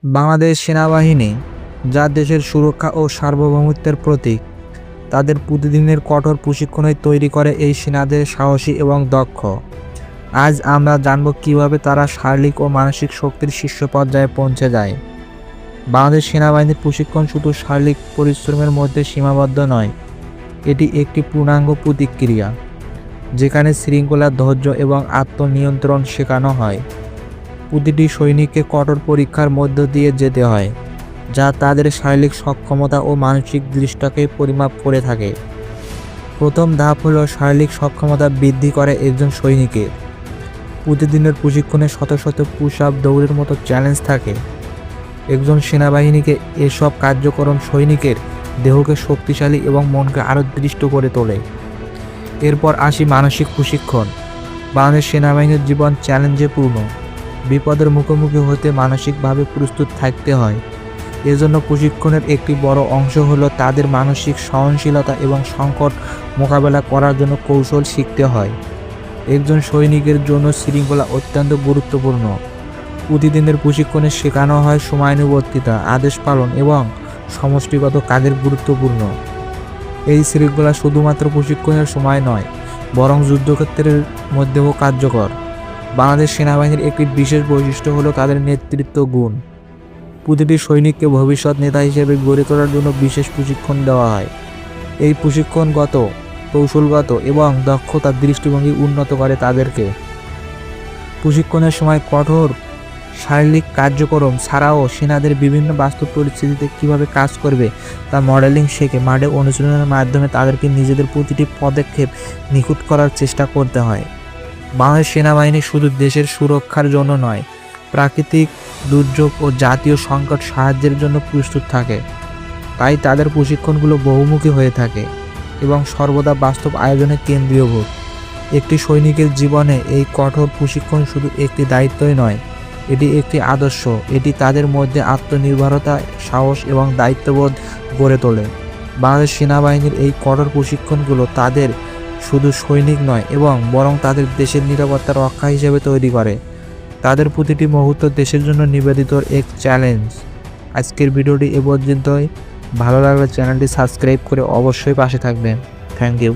বাংলাদেশ সেনাবাহিনী, যা দেশের সুরক্ষা ও সার্বভৌমত্বের প্রতীক, তাদের প্রতিদিনের কঠোর প্রশিক্ষণই তৈরি করে এই সেনাদের সাহসী এবং দক্ষ। আজ আমরা জানব কিভাবে তারা শারীরিক ও মানসিক শক্তির শীর্ষ পর্যায়ে পৌঁছে যায়। বাংলাদেশ সেনাবাহিনীর প্রশিক্ষণ শুধু শারীরিক পরিশ্রমের মধ্যে সীমাবদ্ধ নয়, এটি একটি পূর্ণাঙ্গ প্রতিক্রিয়া, যেখানে শৃঙ্খলা, ধৈর্য এবং আত্মনিয়ন্ত্রণ শেখানো হয়। প্রতিটি সৈনিককে কঠোর পরীক্ষার মধ্য দিয়ে যেতে হয়, যা তাদের শারীরিক সক্ষমতা ও মানসিক দৃষ্টাকে পরিমাপ করে থাকে। প্রথম ধাপ হলো শারীরিক সক্ষমতা বৃদ্ধি করে একজন সৈনিকের। প্রতিদিনের প্রশিক্ষণে শত শত পুশ আপ, দৌড়ের মতো চ্যালেঞ্জ থাকে। একজন সেনাবাহিনীকে এসব কার্যক্রম সৈনিকের দেহকে শক্তিশালী এবং মনকে আরও দৃঢ় করে তোলে। এরপর আসি মানসিক প্রশিক্ষণ। বাংলাদেশ সেনাবাহিনীর জীবন চ্যালেঞ্জে পূর্ণ। বিপদের মুখোমুখি হতে মানসিকভাবে প্রস্তুত থাকতে হয়। এজন্য প্রশিক্ষণের একটি বড় অংশ হলো তাদের মানসিক সহনশীলতা এবং সংকট মোকাবেলা করার জন্য কৌশল শিখতে হয়। একজন সৈনিকের জন্য শৃঙ্খলা অত্যন্ত গুরুত্বপূর্ণ। প্রতিদিনের প্রশিক্ষণে শেখানো হয় সময়ানুবর্তিতা, আদেশ পালন এবং সমষ্টিগত কাজের গুরুত্বপূর্ণ। এই শৃঙ্খলা শুধুমাত্র প্রশিক্ষণের সময় নয়, বরং যুদ্ধক্ষেত্রের মধ্যেও কার্যকর। বাংলাদেশ সেনাবাহিনীর একটি বিশেষ বৈশিষ্ট্য হলো তাদের নেতৃত্ব গুণ। প্রতিটি সৈনিককে ভবিষ্যৎ নেতা হিসেবে গড়ে তোলার জন্য বিশেষ প্রশিক্ষণ দেওয়া হয়। এই প্রশিক্ষণগত, কৌশলগত এবং দক্ষতার দৃষ্টিভঙ্গি উন্নত করে তাদেরকে। প্রশিক্ষণের সময় কঠোর শারীরিক কার্যক্রম ছাড়াও সেনাদের বিভিন্ন বাস্তব পরিস্থিতিতে কীভাবে কাজ করবে তা মডেলিং শেখে। মাঠে অনুশীলনের মাধ্যমে তাদেরকে নিজেদের প্রতিটি পদক্ষেপ নিখুঁত করার চেষ্টা করতে হয়। বাংলাদেশ সেনাবাহিনী শুধু দেশের সুরক্ষার জন্য নয়, প্রাকৃতিক দুর্যোগ ও জাতীয় সংকট সাহায্যের জন্য প্রস্তুত থাকে। তাই তাদের প্রশিক্ষণগুলো বহুমুখী হয়ে থাকে এবং সর্বদা বাস্তব আয়োজনে কেন্দ্রীভূত। একটি সৈনিকের জীবনে এই কঠোর প্রশিক্ষণ শুধু একটি দায়িত্বই নয়, এটি একটি আদর্শ। এটি তাদের মধ্যে আত্মনির্ভরতা, সাহস এবং দায়িত্ববোধ গড়ে তোলে। বাংলাদেশ সেনাবাহিনীর এই কঠোর প্রশিক্ষণগুলো তাদের শুধু সৈনিক নয় বরং তাদের দেশের নিরাপত্তা রক্ষা হিসেবে তৈরি করে। তাদের প্রতিটি মুহূর্ত দেশের জন্য নিবেদিত এক চ্যালেঞ্জ। আজকের ভিডিওটি এ পর্যন্তই। ভালো লাগলে চ্যানেলটি সাবস্ক্রাইব করে অবশ্যই পাশে থাকবেন। Thank you.